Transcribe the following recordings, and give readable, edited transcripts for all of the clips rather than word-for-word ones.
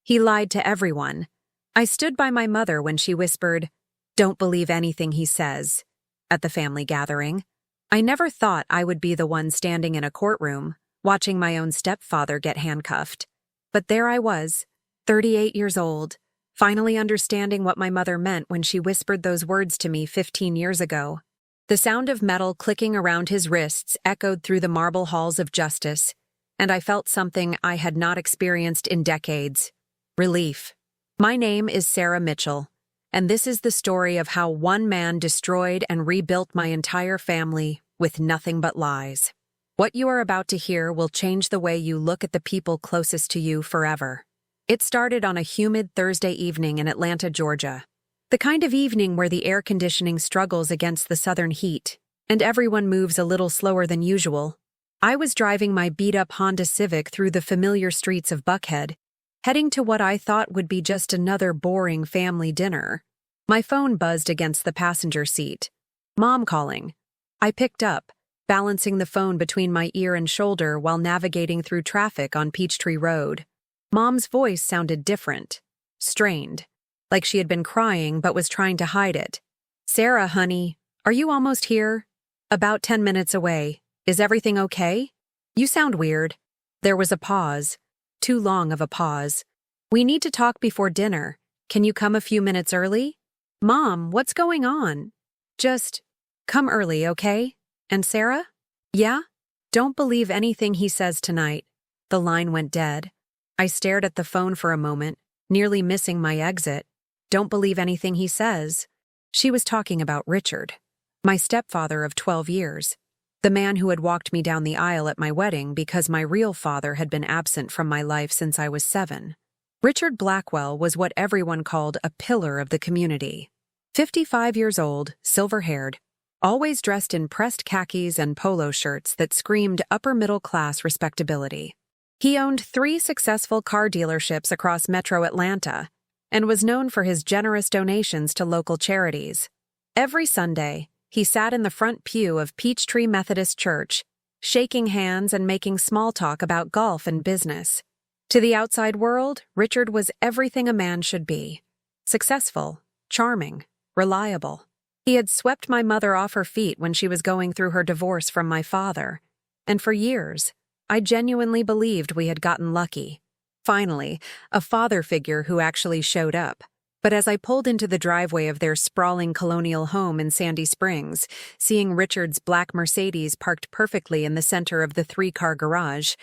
He lied to everyone. I stood by my mother when she whispered, "Don't believe anything he says," at the family gathering. I never thought I would be the one standing in a courtroom, watching my own stepfather get handcuffed. But there I was, 38 years old, finally understanding what my mother meant when she whispered those words to me 15 years ago. The sound of metal clicking around his wrists echoed through the marble halls of justice, and I felt something I had not experienced in decades: relief. My name is Sarah Mitchell, and this is the story of how one man destroyed and rebuilt my entire family with nothing but lies. What you are about to hear will change the way you look at the people closest to you forever. It started on a humid Thursday evening in Atlanta, Georgia. The kind of evening where the air conditioning struggles against the southern heat, and everyone moves a little slower than usual. I was driving my beat-up Honda Civic through the familiar streets of Buckhead, heading to what I thought would be just another boring family dinner. My phone buzzed against the passenger seat. Mom calling. I picked up, balancing the phone between my ear and shoulder while navigating through traffic on Peachtree Road. Mom's voice sounded different, strained, like she had been crying but was trying to hide it. "Sarah, honey, are you almost here?" "About 10 minutes away. Is everything okay? You sound weird." There was a pause. Too long of a pause. "We need to talk before dinner. Can you come a few minutes early?" "Mom, what's going on?" "Just come early, okay?" "And Sarah?" "Yeah?" "Don't believe anything he says tonight." The line went dead. I stared at the phone for a moment, nearly missing my exit. Don't believe anything he says. She was talking about Richard, my stepfather of 12 years, the man who had walked me down the aisle at my wedding because my real father had been absent from my life since I was 7. Richard Blackwell was what everyone called a pillar of the community. 55 years old, silver-haired, always dressed in pressed khakis and polo shirts that screamed upper-middle-class respectability. He owned 3 successful car dealerships across metro Atlanta and was known for his generous donations to local charities. Every Sunday, he sat in the front pew of Peachtree Methodist Church, shaking hands and making small talk about golf and business. To the outside world, Richard was everything a man should be: successful, charming, reliable. He had swept my mother off her feet when she was going through her divorce from my father, and for years, I genuinely believed we had gotten lucky. Finally, a father figure who actually showed up. But as I pulled into the driveway of their sprawling colonial home in Sandy Springs, seeing Richard's black Mercedes parked perfectly in the center of the 3-car garage,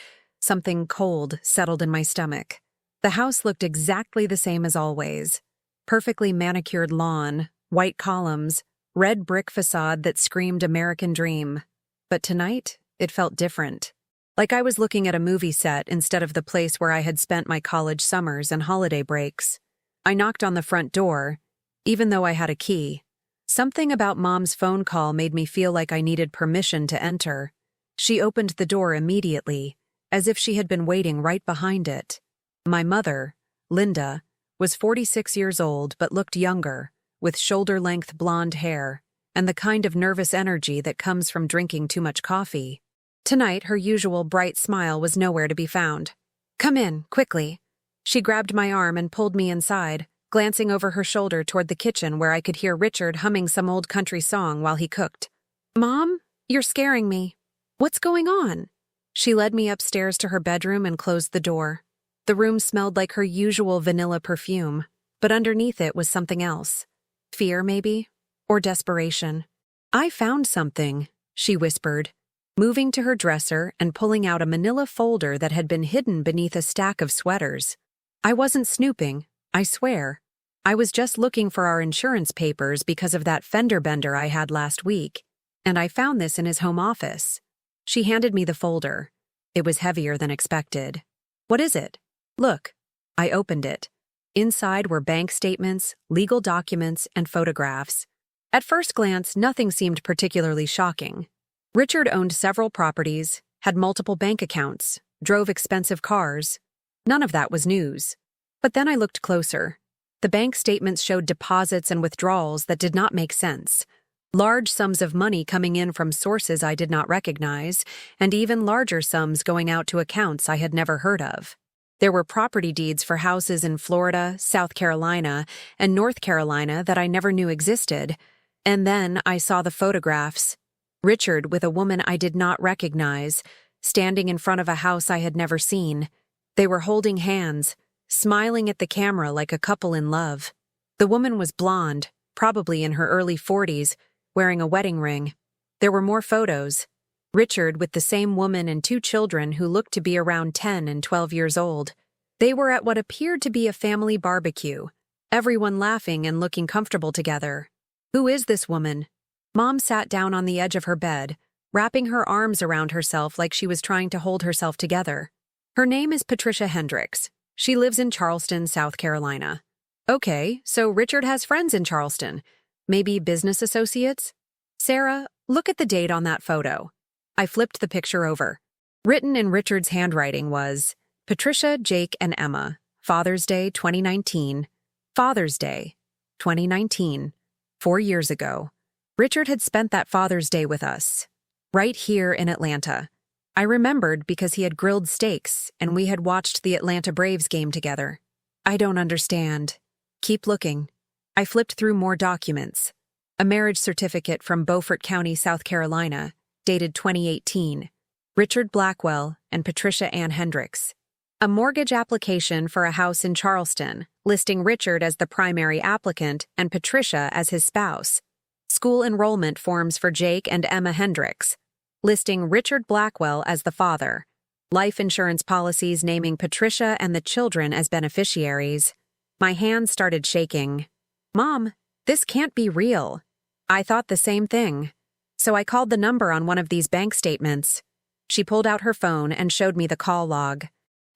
something cold settled in my stomach. The house looked exactly the same as always. Perfectly manicured lawn, white columns, red brick facade that screamed American dream. But tonight, it felt different. Like I was looking at a movie set instead of the place where I had spent my college summers and holiday breaks. I knocked on the front door, even though I had a key. Something about Mom's phone call made me feel like I needed permission to enter. She opened the door immediately, as if she had been waiting right behind it. My mother, Linda, was 46 years old but looked younger, with shoulder-length blonde hair and the kind of nervous energy that comes from drinking too much coffee. Tonight, her usual bright smile was nowhere to be found. "Come in, quickly." She grabbed my arm and pulled me inside, glancing over her shoulder toward the kitchen where I could hear Richard humming some old country song while he cooked. "Mom, you're scaring me. What's going on?" She led me upstairs to her bedroom and closed the door. The room smelled like her usual vanilla perfume, but underneath it was something else. Fear, maybe? Or desperation. "I found something," she whispered, moving to her dresser and pulling out a manila folder that had been hidden beneath a stack of sweaters. "I wasn't snooping, I swear. I was just looking for our insurance papers because of that fender bender I had last week, and I found this in his home office." She handed me the folder. It was heavier than expected. "What is it?" "Look." I opened it. Inside were bank statements, legal documents, and photographs. At first glance, nothing seemed particularly shocking. Richard owned several properties, had multiple bank accounts, drove expensive cars. None of that was news. But then I looked closer. The bank statements showed deposits and withdrawals that did not make sense. Large sums of money coming in from sources I did not recognize, and even larger sums going out to accounts I had never heard of. There were property deeds for houses in Florida, South Carolina, and North Carolina that I never knew existed. And then I saw the photographs. Richard with a woman I did not recognize, standing in front of a house I had never seen. They were holding hands, smiling at the camera like a couple in love. The woman was blonde, probably in her early 40s, wearing a wedding ring. There were more photos. Richard with the same woman and 2 children who looked to be around 10 and 12 years old. They were at what appeared to be a family barbecue, everyone laughing and looking comfortable together. Who is this woman? Mom sat down on the edge of her bed, wrapping her arms around herself like she was trying to hold herself together. Her name is Patricia Hendricks. She lives in Charleston, South Carolina. Okay, so Richard has friends in Charleston. Maybe business associates? Sarah, look at the date on that photo. I flipped the picture over. Written in Richard's handwriting was, Patricia, Jake, and Emma, Father's Day 2019. Father's Day 2019. 4 years ago. Richard had spent that Father's Day with us, right here in Atlanta. I remembered because he had grilled steaks and we had watched the Atlanta Braves game together. I don't understand. Keep looking. I flipped through more documents. A marriage certificate from Beaufort County, South Carolina, dated 2018. Richard Blackwell and Patricia Ann Hendricks. A mortgage application for a house in Charleston, listing Richard as the primary applicant and Patricia as his spouse. School enrollment forms for Jake and Emma Hendricks, listing Richard Blackwell as the father. Life insurance policies naming Patricia and the children as beneficiaries. My hands started shaking. Mom, this can't be real. I thought the same thing. So I called the number on one of these bank statements. She pulled out her phone and showed me the call log.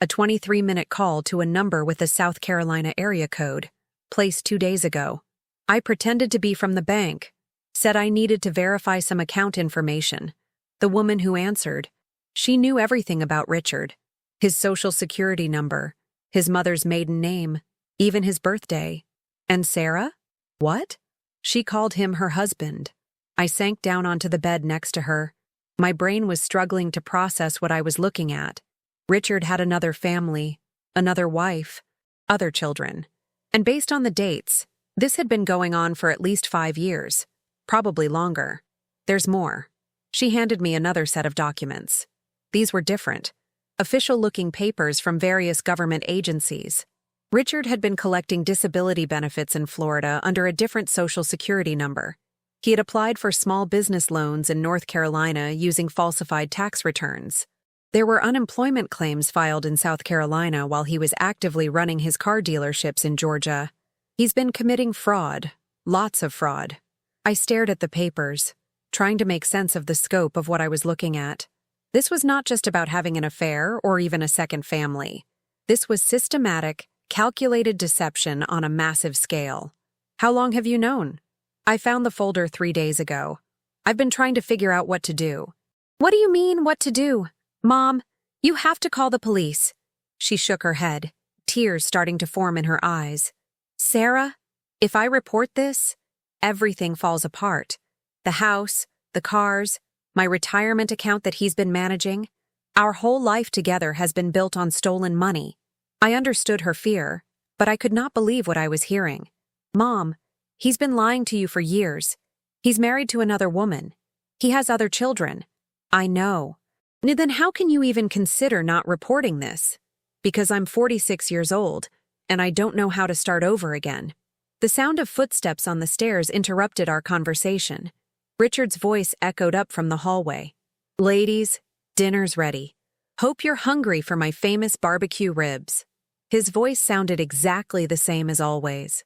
A 23-minute call to a number with a South Carolina area code, placed 2 days ago. I pretended to be from the bank, said I needed to verify some account information. The woman who answered, she knew everything about Richard. His social security number, his mother's maiden name, even his birthday. And Sarah? What? She called him her husband. I sank down onto the bed next to her. My brain was struggling to process what I was looking at. Richard had another family, another wife, other children. And based on the dates, this had been going on for at least 5 years, probably longer. There's more. She handed me another set of documents. These were different. Official-looking papers from various government agencies. Richard had been collecting disability benefits in Florida under a different social security number. He had applied for small business loans in North Carolina using falsified tax returns. There were unemployment claims filed in South Carolina while he was actively running his car dealerships in Georgia. He's been committing fraud, lots of fraud. I stared at the papers, trying to make sense of the scope of what I was looking at. This was not just about having an affair or even a second family. This was systematic, calculated deception on a massive scale. How long have you known? I found the folder 3 days ago. I've been trying to figure out what to do. What do you mean, what to do? Mom, you have to call the police. She shook her head, tears starting to form in her eyes. Sarah, if I report this, everything falls apart. The house, the cars, my retirement account that he's been managing. Our whole life together has been built on stolen money. I understood her fear, but I could not believe what I was hearing. Mom, he's been lying to you for years. He's married to another woman. He has other children. I know. Then how can you even consider not reporting this? Because I'm 46 years old, and I don't know how to start over again. The sound of footsteps on the stairs interrupted our conversation. Richard's voice echoed up from the hallway. Ladies, dinner's ready. Hope you're hungry for my famous barbecue ribs. His voice sounded exactly the same as always.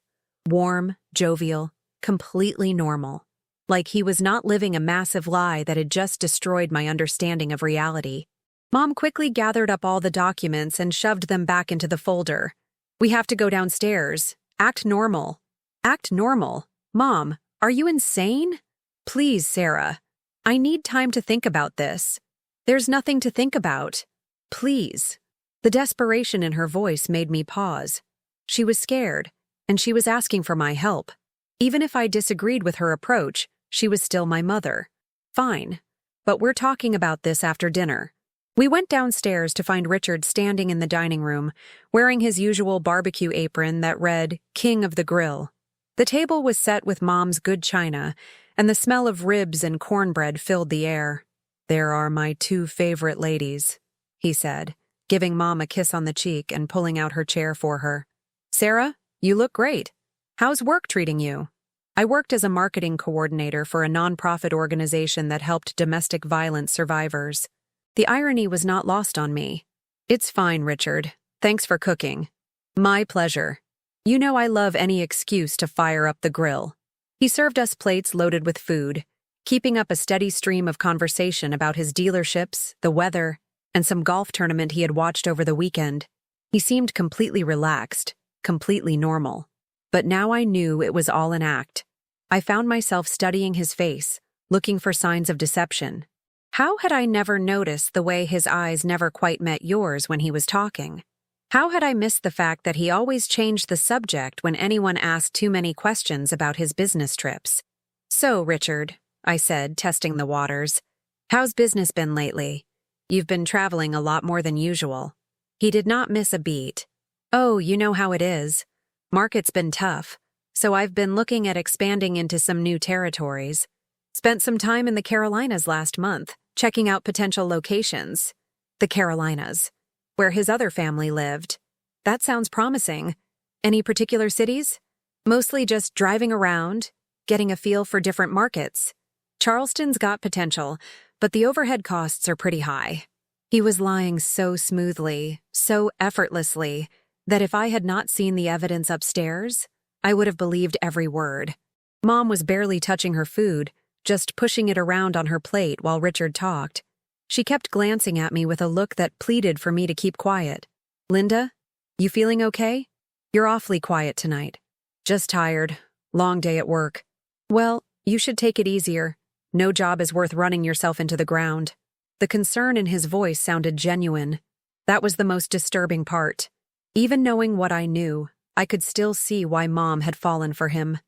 Warm, jovial, completely normal. Like he was not living a massive lie that had just destroyed my understanding of reality. Mom quickly gathered up all the documents and shoved them back into the folder. We have to go downstairs. Act normal. Act normal? Mom, are you insane? Please, Sarah. I need time to think about this. There's nothing to think about. Please. The desperation in her voice made me pause. She was scared, and she was asking for my help. Even if I disagreed with her approach, she was still my mother. Fine. But we're talking about this after dinner. We went downstairs to find Richard standing in the dining room, wearing his usual barbecue apron that read King of the Grill. The table was set with Mom's good china, and the smell of ribs and cornbread filled the air. "There are my two favorite ladies," he said, giving Mom a kiss on the cheek and pulling out her chair for her. "Sarah, you look great. How's work treating you?" I worked as a marketing coordinator for a nonprofit organization that helped domestic violence survivors. The irony was not lost on me. "It's fine, Richard. Thanks for cooking." "My pleasure. You know I love any excuse to fire up the grill." He served us plates loaded with food, keeping up a steady stream of conversation about his dealerships, the weather, and some golf tournament he had watched over the weekend. He seemed completely relaxed, completely normal. But now I knew it was all an act. I found myself studying his face, looking for signs of deception. How had I never noticed the way his eyes never quite met yours when he was talking? How had I missed the fact that he always changed the subject when anyone asked too many questions about his business trips? "So, Richard," I said, testing the waters, "how's business been lately? You've been traveling a lot more than usual." He did not miss a beat. "Oh, you know how it is. Market's been tough, so I've been looking at expanding into some new territories. Spent some time in the Carolinas last month, checking out potential locations." The Carolinas, where his other family lived. That sounds promising. Any particular cities? Mostly just driving around, getting a feel for different markets. Charleston's got potential, but the overhead costs are pretty high. He was lying so smoothly, so effortlessly, that if I had not seen the evidence upstairs, I would have believed every word. Mom was barely touching her food, just pushing it around on her plate while Richard talked. She kept glancing at me with a look that pleaded for me to keep quiet. "Linda, you feeling okay? You're awfully quiet tonight." "Just tired. Long day at work." "Well, you should take it easier. No job is worth running yourself into the ground." The concern in his voice sounded genuine. That was the most disturbing part. Even knowing what I knew, I could still see why Mom had fallen for him.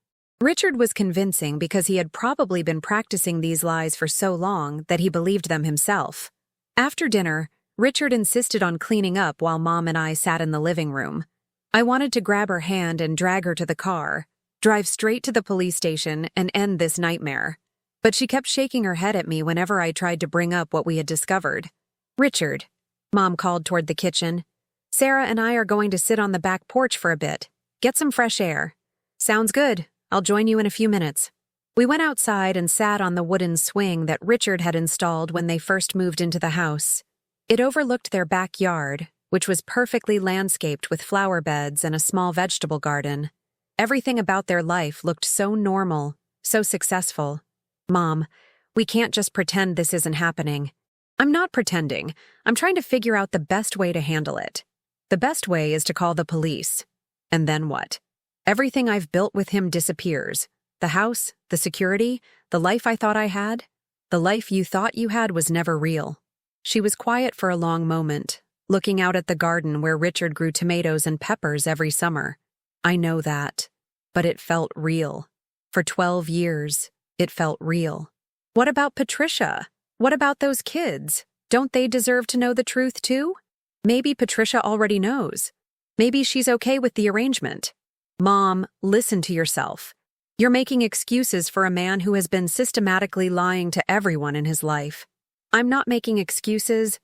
Richard was convincing because he had probably been practicing these lies for so long that he believed them himself. After dinner, Richard insisted on cleaning up while Mom and I sat in the living room. I wanted to grab her hand and drag her to the car, drive straight to the police station, and end this nightmare. But she kept shaking her head at me whenever I tried to bring up what we had discovered. "Richard," Mom called toward the kitchen, "Sarah and I are going to sit on the back porch for a bit. Get some fresh air." "Sounds good. I'll join you in a few minutes." We went outside and sat on the wooden swing that Richard had installed when they first moved into the house. It overlooked their backyard, which was perfectly landscaped with flower beds and a small vegetable garden. Everything about their life looked so normal, so successful. "Mom, we can't just pretend this isn't happening." "I'm not pretending. I'm trying to figure out the best way to handle it." "The best way is to call the police." "And then what?" "Everything I've built with him disappears. The house, the security, the life I thought I had. The life you thought you had was never real." She was quiet for a long moment, looking out at the garden where Richard grew tomatoes and peppers every summer. "I know that. But it felt real. For 12 years, it felt real." "What about Patricia? What about those kids? Don't they deserve to know the truth too?" "Maybe Patricia already knows. Maybe she's okay with the arrangement." "Mom, listen to yourself. You're making excuses for a man who has been systematically lying to everyone in his life." "I'm not making excuses.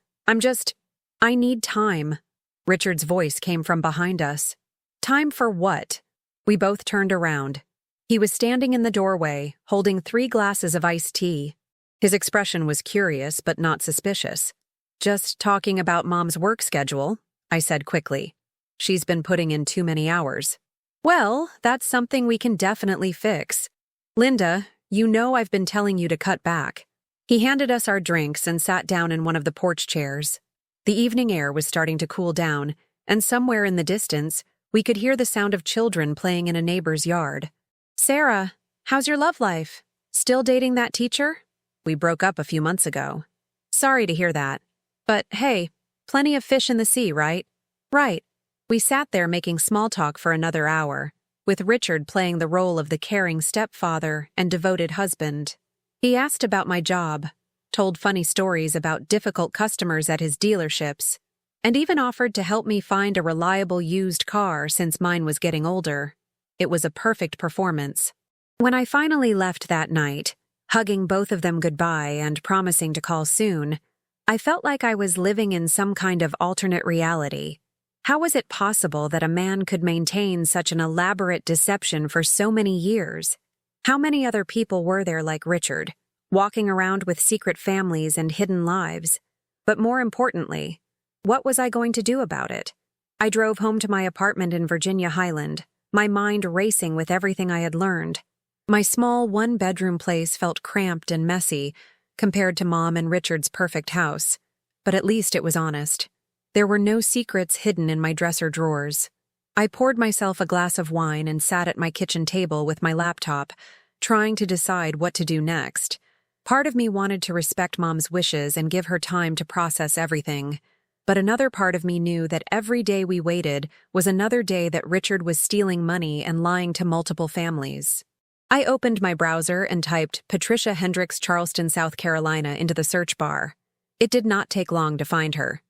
I need time." Richard's voice came from behind us. "Time for what?" We both turned around. He was standing in the doorway, holding 3 glasses of iced tea. His expression was curious but not suspicious. "Just talking about Mom's work schedule," I said quickly. "She's been putting in too many hours." "Well, that's something we can definitely fix. Linda, you know I've been telling you to cut back." He handed us our drinks and sat down in one of the porch chairs. The evening air was starting to cool down, and somewhere in the distance, we could hear the sound of children playing in a neighbor's yard. "Sarah, how's your love life? Still dating that teacher?" "We broke up a few months ago." "Sorry to hear that. But hey, plenty of fish in the sea, right?" "Right." We sat there making small talk for another hour, with Richard playing the role of the caring stepfather and devoted husband. He asked about my job. told funny stories about difficult customers at his dealerships, and even offered to help me find a reliable used car since mine was getting older. It was a perfect performance. When I finally left that night, hugging both of them goodbye and promising to call soon, I felt like I was living in some kind of alternate reality. How was it possible that a man could maintain such an elaborate deception for so many years? How many other people were there like Richard, walking around with secret families and hidden lives? But more importantly, what was I going to do about it? I drove home to my apartment in Virginia Highland, my mind racing with everything I had learned. My small one-bedroom place felt cramped and messy compared to Mom and Richard's perfect house, but at least it was honest. There were no secrets hidden in my dresser drawers. I poured myself a glass of wine and sat at my kitchen table with my laptop, trying to decide what to do next. Part of me wanted to respect Mom's wishes and give her time to process everything, but another part of me knew that every day we waited was another day that Richard was stealing money and lying to multiple families. I opened my browser and typed Patricia Hendricks, Charleston, South Carolina into the search bar. It did not take long to find her.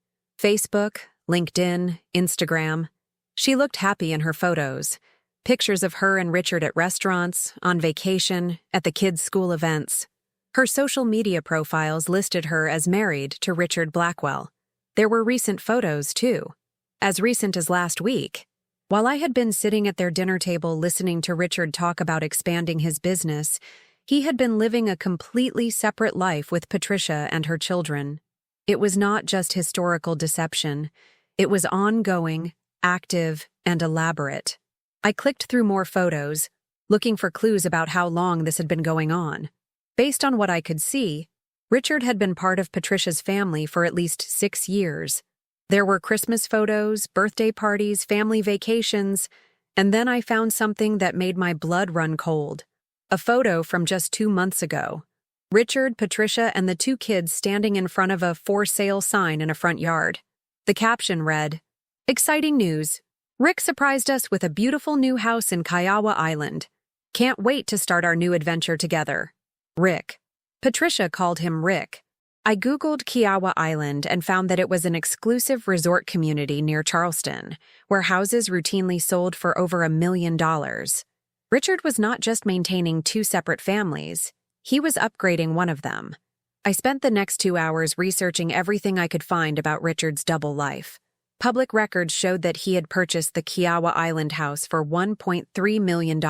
Facebook, LinkedIn, Instagram. She looked happy in her photos. Pictures of her and Richard at restaurants, on vacation, at the kids' school events. Her social media profiles listed her as married to Richard Blackwell. There were recent photos, too. As recent as last week. While I had been sitting at their dinner table listening to Richard talk about expanding his business, he had been living a completely separate life with Patricia and her children. It was not just historical deception. It was ongoing, active, and elaborate. I clicked through more photos, looking for clues about how long this had been going on. Based on what I could see, Richard had been part of Patricia's family for at least 6 years. There were Christmas photos, birthday parties, family vacations, and then I found something that made my blood run cold. A photo from just 2 months ago. Richard, Patricia, and the 2 kids standing in front of a for sale sign in a front yard. The caption read, "Exciting news. Rick surprised us with a beautiful new house in Kiowa Island. Can't wait to start our new adventure together. Rick." Patricia called him Rick. I Googled Kiowa Island and found that it was an exclusive resort community near Charleston, where houses routinely sold for over $1 million. Richard was not just maintaining 2 separate families, he was upgrading one of them. I spent the next 2 hours researching everything I could find about Richard's double life. Public records showed that he had purchased the Kiowa Island house for $1.3 million,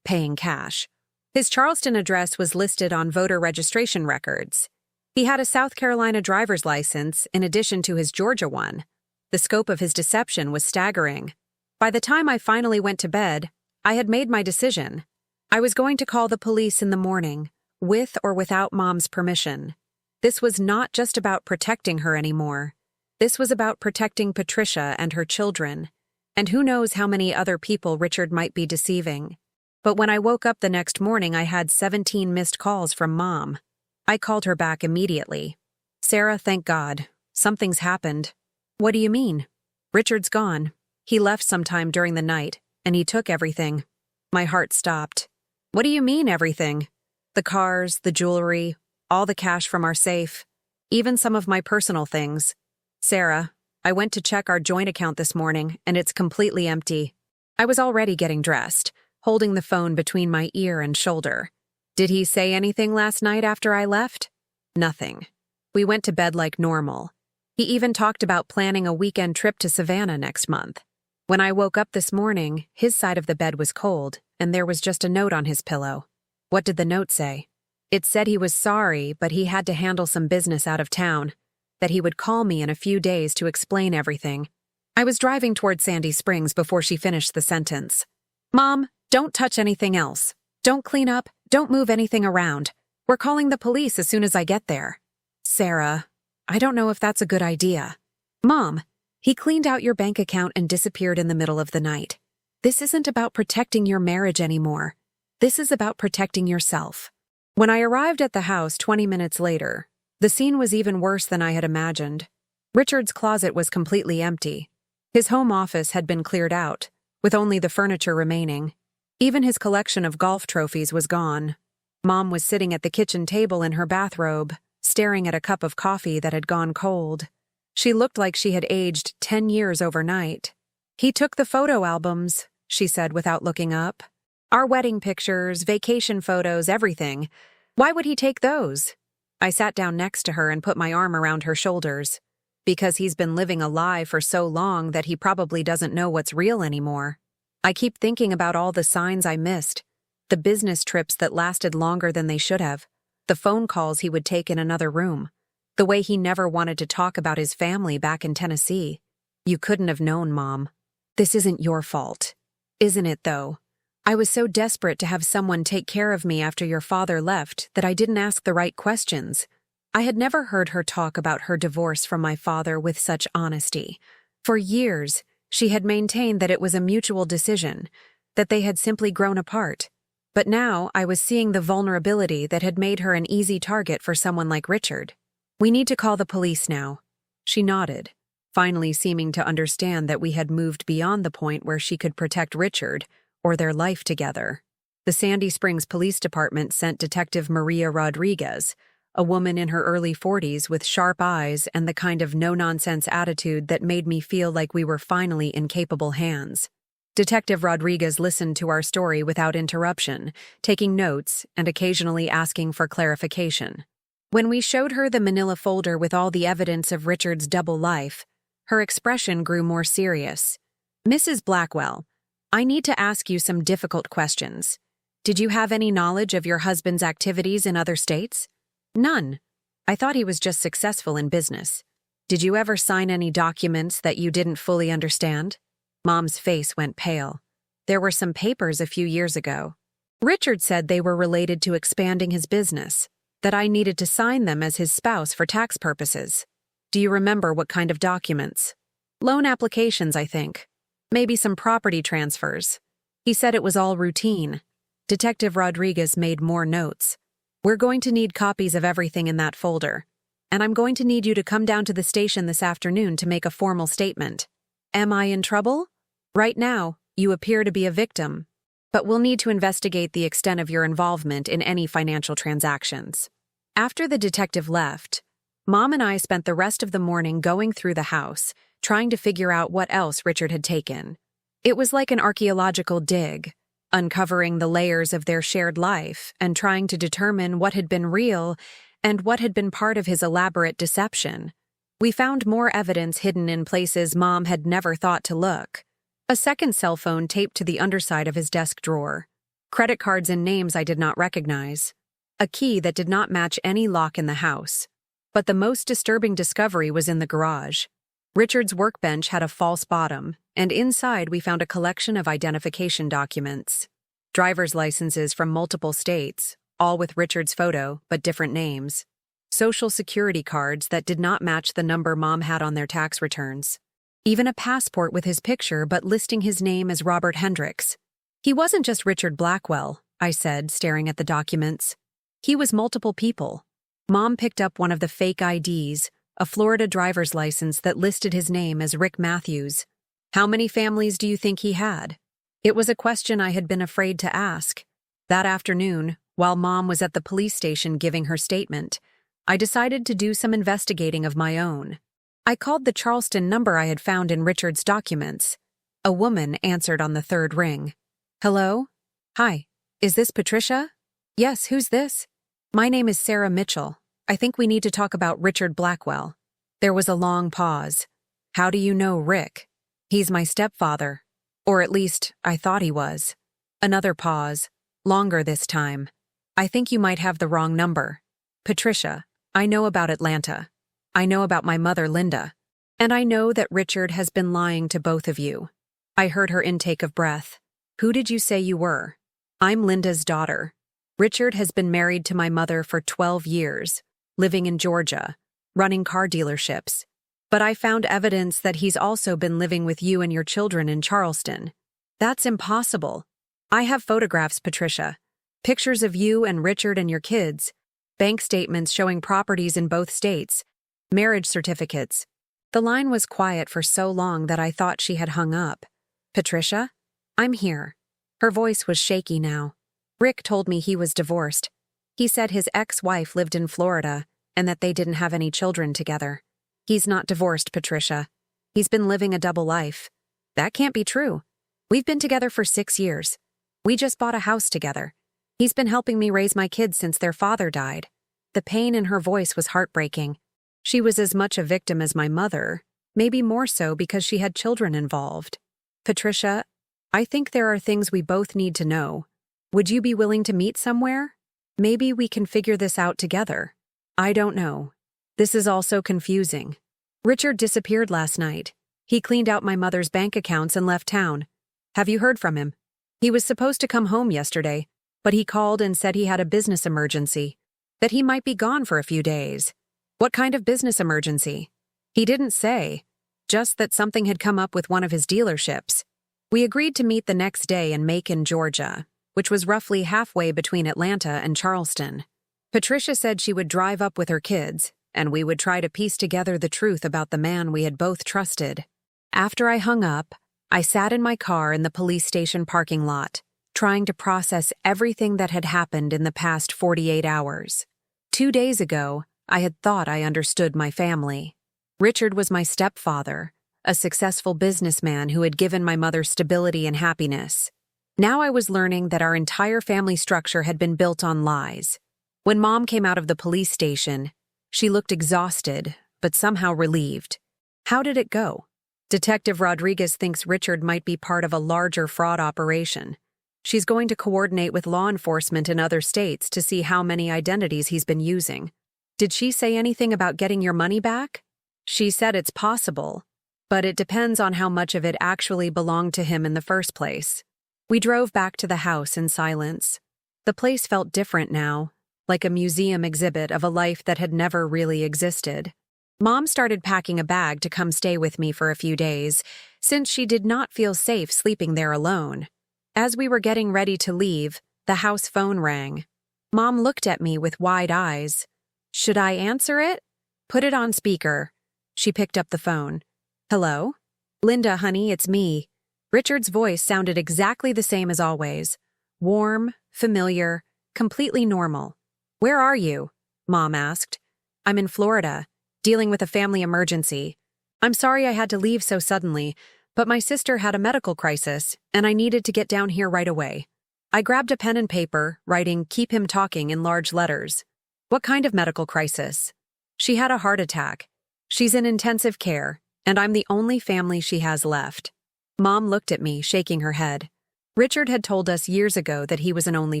paying cash. His Charleston address was listed on voter registration records. He had a South Carolina driver's license in addition to his Georgia one. The scope of his deception was staggering. By the time I finally went to bed, I had made my decision. I was going to call the police in the morning, with or without Mom's permission. This was not just about protecting her anymore. This was about protecting Patricia and her children, and who knows how many other people Richard might be deceiving. But when I woke up the next morning, I had 17 missed calls from Mom. I called her back immediately. "Sarah, thank God. Something's happened." "What do you mean?" "Richard's gone. He left sometime during the night, and he took everything." My heart stopped. "What do you mean, everything?" "The cars, the jewelry, all the cash from our safe, even some of my personal things. Sarah, I went to check our joint account this morning, and it's completely empty." I was already getting dressed, holding the phone between my ear and shoulder. "Did he say anything last night after I left?" "Nothing. We went to bed like normal. He even talked about planning a weekend trip to Savannah next month. When I woke up this morning, his side of the bed was cold, and there was just a note on his pillow." "What did the note say?" "It said he was sorry, but he had to handle some business out of town, that he would call me in a few days to explain everything." I was driving toward Sandy Springs before she finished the sentence. "Mom, don't touch anything else. Don't clean up, don't move anything around. We're calling the police as soon as I get there." "Sarah, I don't know if that's a good idea." "Mom, he cleaned out your bank account and disappeared in the middle of the night. This isn't about protecting your marriage anymore. This is about protecting yourself." When I arrived at the house 20 minutes later, the scene was even worse than I had imagined. Richard's closet was completely empty. His home office had been cleared out, with only the furniture remaining. Even his collection of golf trophies was gone. Mom was sitting at the kitchen table in her bathrobe, staring at a cup of coffee that had gone cold. She looked like she had aged 10 years overnight. "He took the photo albums," she said without looking up. "Our wedding pictures, vacation photos, everything. Why would he take those?" I sat down next to her and put my arm around her shoulders. "Because he's been living a lie for so long that he probably doesn't know what's real anymore. I keep thinking about all the signs I missed, the business trips that lasted longer than they should have, the phone calls he would take in another room, the way he never wanted to talk about his family back in Tennessee. You couldn't have known, Mom. This isn't your fault. Isn't it, though? I was so desperate to have someone take care of me after your father left that I didn't ask the right questions." I had never heard her talk about her divorce from my father with such honesty. For years, she had maintained that it was a mutual decision, that they had simply grown apart. But now I was seeing the vulnerability that had made her an easy target for someone like Richard. "We need to call the police now." She nodded, finally seeming to understand that we had moved beyond the point where she could protect Richard or their life together. The Sandy Springs Police Department sent Detective Maria Rodriguez, a woman in her early 40s with sharp eyes and the kind of no-nonsense attitude that made me feel like we were finally in capable hands. Detective Rodriguez listened to our story without interruption, taking notes and occasionally asking for clarification. When we showed her the manila folder with all the evidence of Richard's double life, her expression grew more serious. "Mrs. Blackwell, I need to ask you some difficult questions. Did you have any knowledge of your husband's activities in other states?" "None. I thought he was just successful in business." "Did you ever sign any documents that you didn't fully understand?" Mom's face went pale. "There were some papers a few years ago. Richard said they were related to expanding his business, that I needed to sign them as his spouse for tax purposes." "Do you remember what kind of documents?" "Loan applications, I think. Maybe some property transfers. He said it was all routine." Detective Rodriguez made more notes. "We're going to need copies of everything in that folder, and I'm going to need you to come down to the station this afternoon to make a formal statement." "Am I in trouble?" "Right now, you appear to be a victim, but we'll need to investigate the extent of your involvement in any financial transactions." After the detective left, Mom and I spent the rest of the morning going through the house, trying to figure out what else Richard had taken. It was like an archaeological dig, uncovering the layers of their shared life and trying to determine what had been real and what had been part of his elaborate deception. We found more evidence hidden in places Mom had never thought to look. A second cell phone taped to the underside of his desk drawer. Credit cards and names I did not recognize. A key that did not match any lock in the house. But the most disturbing discovery was in the garage. Richard's workbench had a false bottom, and inside we found a collection of identification documents. Driver's licenses from multiple states, all with Richard's photo, but different names. Social security cards that did not match the number Mom had on their tax returns. Even a passport with his picture but listing his name as Robert Hendricks. "He wasn't just Richard Blackwell," I said, staring at the documents. "He was multiple people." Mom picked up one of the fake IDs, a Florida driver's license that listed his name as Rick Matthews. "How many families do you think he had?" It was a question I had been afraid to ask. That afternoon, while Mom was at the police station giving her statement, I decided to do some investigating of my own. I called the Charleston number I had found in Richard's documents. A woman answered on the third ring. "Hello? Hi. Is this Patricia?" "Yes, who's this?" "My name is Sarah Mitchell. I think we need to talk about Richard Blackwell." There was a long pause. "How do you know Rick?" "He's my stepfather. Or at least, I thought he was." Another pause, longer this time. "I think you might have the wrong number. Patricia, I know about Atlanta. I know about my mother, Linda. And I know that Richard has been lying to both of you." I heard her intake of breath. "Who did you say you were?" "I'm Linda's daughter. Richard has been married to my mother for 12 years, living in Georgia, running car dealerships. But I found evidence that he's also been living with you and your children in Charleston." "That's impossible." "I have photographs, Patricia. Pictures of you and Richard and your kids. Bank statements showing properties in both states. Marriage certificates." The line was quiet for so long that I thought she had hung up. "Patricia? I'm here." Her voice was shaky now. "Rick told me he was divorced. He said his ex-wife lived in Florida, and that they didn't have any children together. He's not divorced, Patricia. He's been living a double life. That can't be true. We've been together for 6 years. We just bought a house together. He's been helping me raise my kids since their father died. The pain in her voice was heartbreaking. She was as much a victim as my mother, maybe more so because she had children involved. Patricia, I think there are things we both need to know. Would you be willing to meet somewhere? Maybe we can figure this out together. I don't know. This is all so confusing. Richard disappeared last night. He cleaned out my mother's bank accounts and left town. Have you heard from him? He was supposed to come home yesterday, but he called and said he had a business emergency, that he might be gone for a few days. What kind of business emergency? He didn't say, just that something had come up with one of his dealerships. We agreed to meet the next day in Macon, Georgia, which was roughly halfway between Atlanta and Charleston. Patricia said she would drive up with her kids, and we would try to piece together the truth about the man we had both trusted. After I hung up, I sat in my car in the police station parking lot, trying to process everything that had happened in the past 48 hours. 2 days ago, I had thought I understood my family. Richard was my stepfather, a successful businessman who had given my mother stability and happiness. Now I was learning that our entire family structure had been built on lies. When Mom came out of the police station, she looked exhausted, but somehow relieved. How did it go? Detective Rodriguez thinks Richard might be part of a larger fraud operation. She's going to coordinate with law enforcement in other states to see how many identities he's been using. Did she say anything about getting your money back? She said it's possible, but it depends on how much of it actually belonged to him in the first place. We drove back to the house in silence. The place felt different now, like a museum exhibit of a life that had never really existed. Mom started packing a bag to come stay with me for a few days, since she did not feel safe sleeping there alone. As we were getting ready to leave, the house phone rang. Mom looked at me with wide eyes. Should I answer it? Put it on speaker. She picked up the phone. Hello? Linda, honey, it's me. Richard's voice sounded exactly the same as always. Warm, familiar, completely normal. Where are you? Mom asked. I'm in Florida, dealing with a family emergency. I'm sorry I had to leave so suddenly, but my sister had a medical crisis, and I needed to get down here right away. I grabbed a pen and paper, writing "Keep him talking" in large letters. What kind of medical crisis? She had a heart attack. She's in intensive care, and I'm the only family she has left. Mom looked at me, shaking her head. Richard had told us years ago that he was an only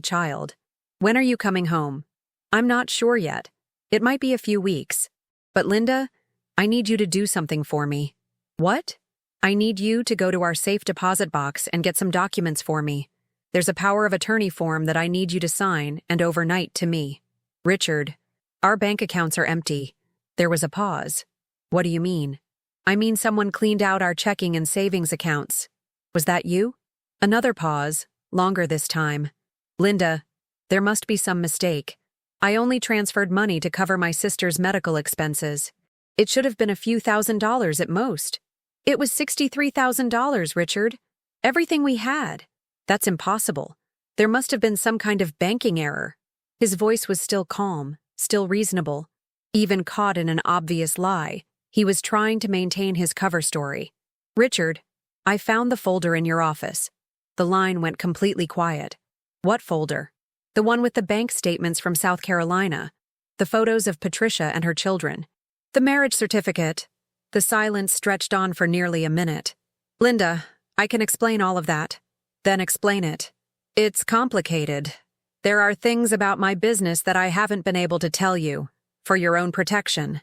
child. When are you coming home? I'm not sure yet. It might be a few weeks. But Linda, I need you to do something for me. What? I need you to go to our safe deposit box and get some documents for me. There's a power of attorney form that I need you to sign and overnight to me. Richard, our bank accounts are empty. There was a pause. What do you mean? I mean someone cleaned out our checking and savings accounts. Was that you? Another pause, longer this time. Linda, there must be some mistake. I only transferred money to cover my sister's medical expenses. It should have been a few $1,000s at most. It was $63,000, Richard. Everything we had. That's impossible. There must have been some kind of banking error. His voice was still calm, still reasonable. Even caught in an obvious lie, he was trying to maintain his cover story. Richard, I found the folder in your office. The line went completely quiet. What folder? The one with the bank statements from South Carolina, the photos of Patricia and her children, the marriage certificate. The silence stretched on for nearly a minute. Linda, I can explain all of that. Then explain it. It's complicated. There are things about my business that I haven't been able to tell you, for your own protection.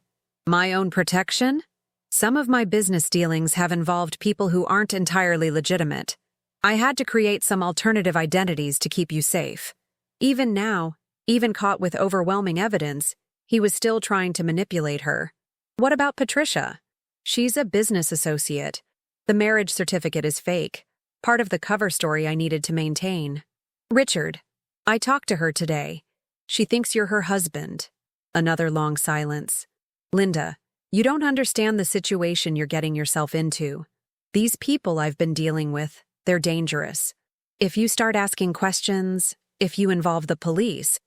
My own protection? Some of my business dealings have involved people who aren't entirely legitimate. I had to create some alternative identities to keep you safe. Even now, even caught with overwhelming evidence, he was still trying to manipulate her. What about Patricia? She's a business associate. The marriage certificate is fake, part of the cover story I needed to maintain. Richard, I talked to her today. She thinks you're her husband. Another long silence. Linda, you don't understand the situation you're getting yourself into. These people I've been dealing with, they're dangerous. If you start asking questions, if you involve the police,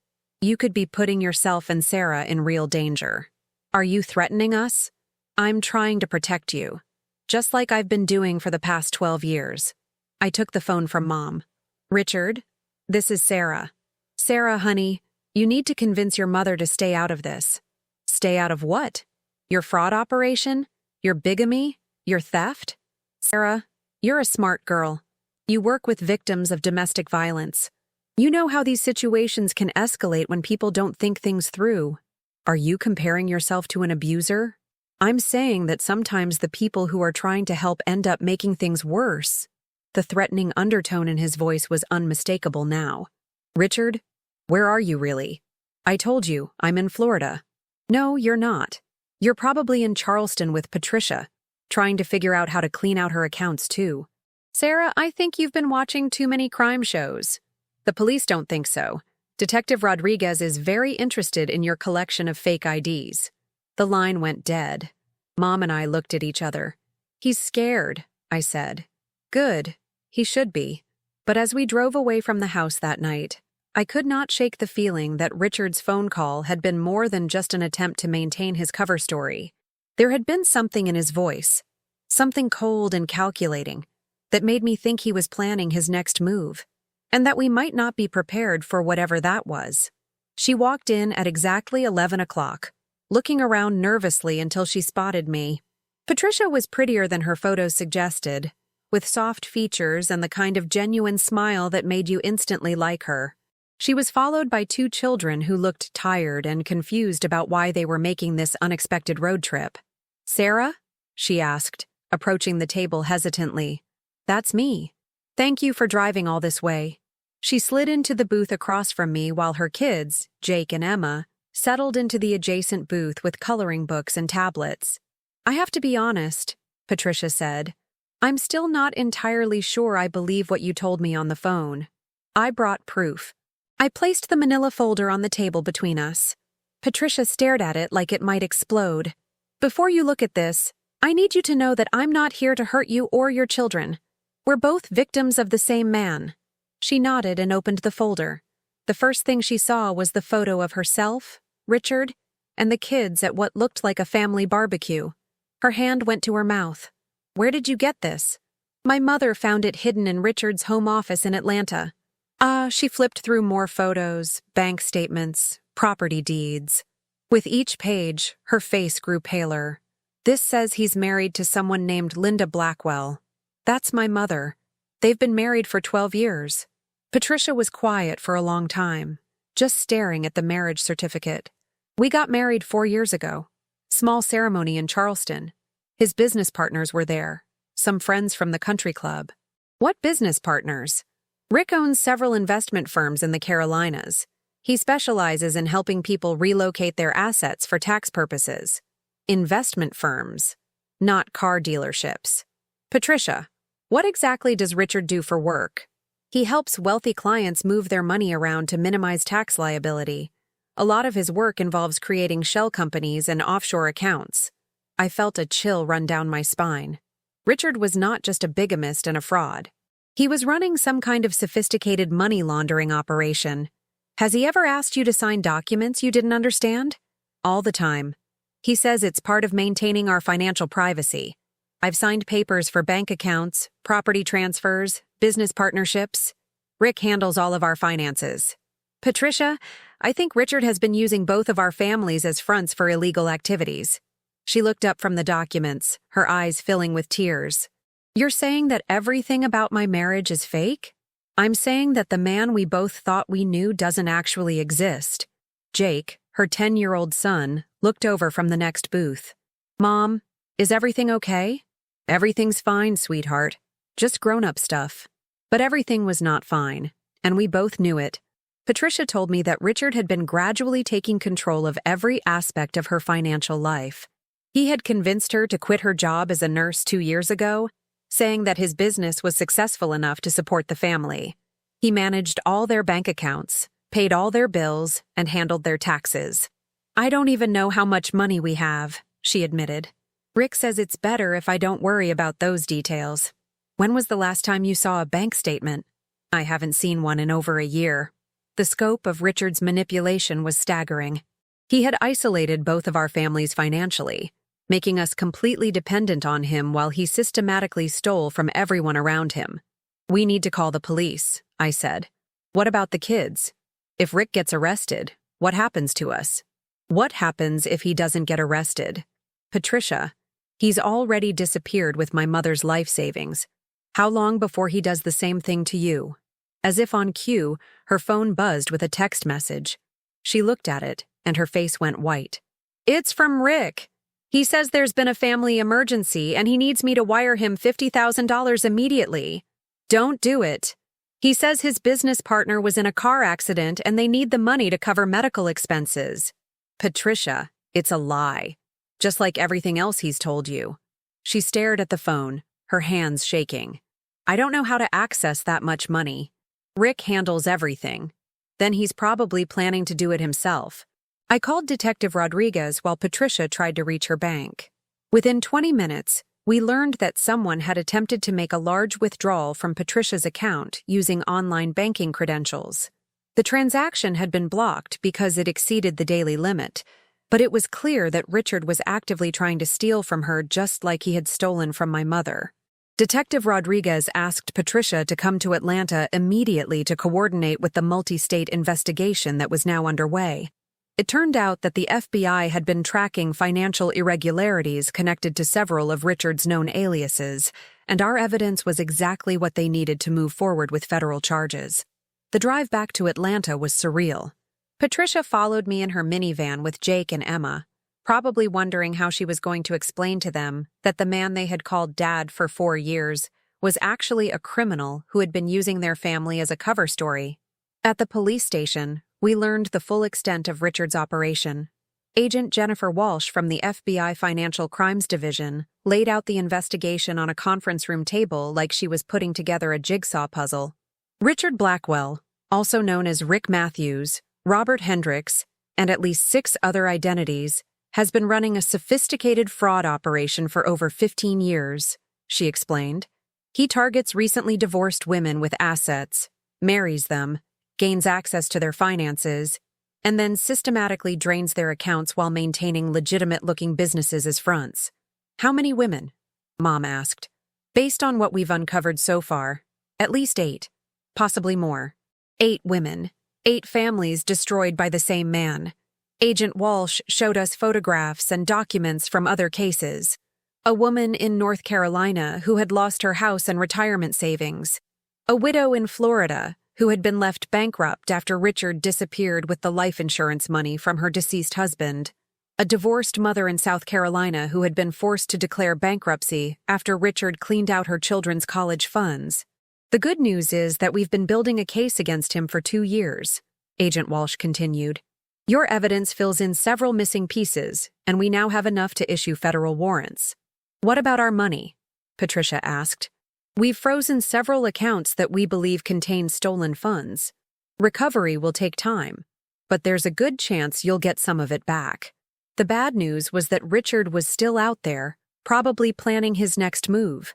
You could be putting yourself and Sarah in real danger. Are you threatening us? I'm trying to protect you, just like I've been doing for the past 12 years. I took the phone from Mom. Richard, this is Sarah. Sarah, honey, you need to convince your mother to stay out of this. Stay out of what? Your fraud operation? Your bigamy? Your theft? Sarah, you're a smart girl. You work with victims of domestic violence. You know how these situations can escalate when people don't think things through. Are you comparing yourself to an abuser? I'm saying that sometimes the people who are trying to help end up making things worse. The threatening undertone in his voice was unmistakable now. Richard, where are you really? I told you, I'm in Florida. No, you're not. You're probably in Charleston with Patricia, trying to figure out how to clean out her accounts too. Sarah, I think you've been watching too many crime shows. The police don't think so. Detective Rodriguez is very interested in your collection of fake IDs. The line went dead. Mom and I looked at each other. He's scared, I said. Good. He should be. But as we drove away from the house that night, I could not shake the feeling that Richard's phone call had been more than just an attempt to maintain his cover story. There had been something in his voice, something cold and calculating, that made me think he was planning his next move, and that we might not be prepared for whatever that was. She walked in at exactly 11 o'clock, looking around nervously until she spotted me. Patricia was prettier than her photos suggested, with soft features and the kind of genuine smile that made you instantly like her. She was followed by 2 children who looked tired and confused about why they were making this unexpected road trip. Sarah? She asked, approaching the table hesitantly. That's me. Thank you for driving all this way. She slid into the booth across from me while her kids, Jake and Emma, settled into the adjacent booth with coloring books and tablets. I have to be honest, Patricia said. I'm still not entirely sure I believe what you told me on the phone. I brought proof. I placed the manila folder on the table between us. Patricia stared at it like it might explode. Before you look at this, I need you to know that I'm not here to hurt you or your children. We're both victims of the same man. She nodded and opened the folder. The first thing she saw was the photo of herself, Richard, and the kids at what looked like a family barbecue. Her hand went to her mouth. Where did you get this? My mother found it hidden in Richard's home office in Atlanta. She flipped through more photos, bank statements, property deeds. With each page, her face grew paler. This says he's married to someone named Linda Blackwell. That's my mother. They've been married for 12 years. Patricia was quiet for a long time, just staring at the marriage certificate. We got married 4 years ago. Small ceremony in Charleston. His business partners were there, some friends from the country club. What business partners? Rick owns several investment firms in the Carolinas. He specializes in helping people relocate their assets for tax purposes. Investment firms, not car dealerships. Patricia, what exactly does Richard do for work? He helps wealthy clients move their money around to minimize tax liability. A lot of his work involves creating shell companies and offshore accounts. I felt a chill run down my spine. Richard was not just a bigamist and a fraud. He was running some kind of sophisticated money laundering operation. Has he ever asked you to sign documents you didn't understand? All the time. He says it's part of maintaining our financial privacy. I've signed papers for bank accounts, property transfers, business partnerships. Rick handles all of our finances. Patricia, I think Richard has been using both of our families as fronts for illegal activities. She looked up from the documents, her eyes filling with tears. You're saying that everything about my marriage is fake? I'm saying that the man we both thought we knew doesn't actually exist. Jake, her 10-year-old son, looked over from the next booth. Mom, is everything okay? Everything's fine, sweetheart. Just grown-up stuff. But everything was not fine, and we both knew it. Patricia told me that Richard had been gradually taking control of every aspect of her financial life. He had convinced her to quit her job as a nurse 2 years ago, saying that his business was successful enough to support the family. He managed all their bank accounts, paid all their bills, and handled their taxes. I don't even know how much money we have, she admitted. Rick says it's better if I don't worry about those details. When was the last time you saw a bank statement? I haven't seen one in over a year. The scope of Richard's manipulation was staggering. He had isolated both of our families financially, making us completely dependent on him while he systematically stole from everyone around him. "We need to call the police," I said. "What about the kids? If Rick gets arrested, what happens to us?" "What happens if he doesn't get arrested?" "Patricia, he's already disappeared with my mother's life savings. How long before he does the same thing to you?" As if on cue, her phone buzzed with a text message. She looked at it, and her face went white. "It's from Rick. He says there's been a family emergency and he needs me to wire him $50,000 immediately. Don't do it. He says his business partner was in a car accident and they need the money to cover medical expenses." "Patricia, it's a lie. Just like everything else he's told you." She stared at the phone, her hands shaking. "I don't know how to access that much money. Rick handles everything. Then he's probably planning to do it himself." I called Detective Rodriguez while Patricia tried to reach her bank. Within 20 minutes, we learned that someone had attempted to make a large withdrawal from Patricia's account using online banking credentials. The transaction had been blocked because it exceeded the daily limit, but it was clear that Richard was actively trying to steal from her just like he had stolen from my mother. Detective Rodriguez asked Patricia to come to Atlanta immediately to coordinate with the multi-state investigation that was now underway. It turned out that the FBI had been tracking financial irregularities connected to several of Richard's known aliases, and our evidence was exactly what they needed to move forward with federal charges. The drive back to Atlanta was surreal. Patricia followed me in her minivan with Jake and Emma, probably wondering how she was going to explain to them that the man they had called Dad for 4 years was actually a criminal who had been using their family as a cover story. At the police station, we learned the full extent of Richard's operation. Agent Jennifer Walsh from the FBI Financial Crimes Division laid out the investigation on a conference room table like she was putting together a jigsaw puzzle. Richard Blackwell, also known as Rick Matthews, Robert Hendricks, and at least 6 other identities, has been running a sophisticated fraud operation for over 15 years, she explained. He targets recently divorced women with assets, marries them, gains access to their finances, and then systematically drains their accounts while maintaining legitimate-looking businesses as fronts. "How many women?" Mom asked. "Based on what we've uncovered so far, at least 8, possibly more. 8 women, 8 families destroyed by the same man. Agent Walsh showed us photographs and documents from other cases. A woman in North Carolina who had lost her house and retirement savings. A widow in Florida who had been left bankrupt after Richard disappeared with the life insurance money from her deceased husband. A divorced mother in South Carolina who had been forced to declare bankruptcy after Richard cleaned out her children's college funds. The good news is that we've been building a case against him for 2 years," Agent Walsh continued. "Your evidence fills in several missing pieces, and we now have enough to issue federal warrants." "What about our money?" Patricia asked. "We've frozen several accounts that we believe contain stolen funds. Recovery will take time, but there's a good chance you'll get some of it back." The bad news was that Richard was still out there, probably planning his next move.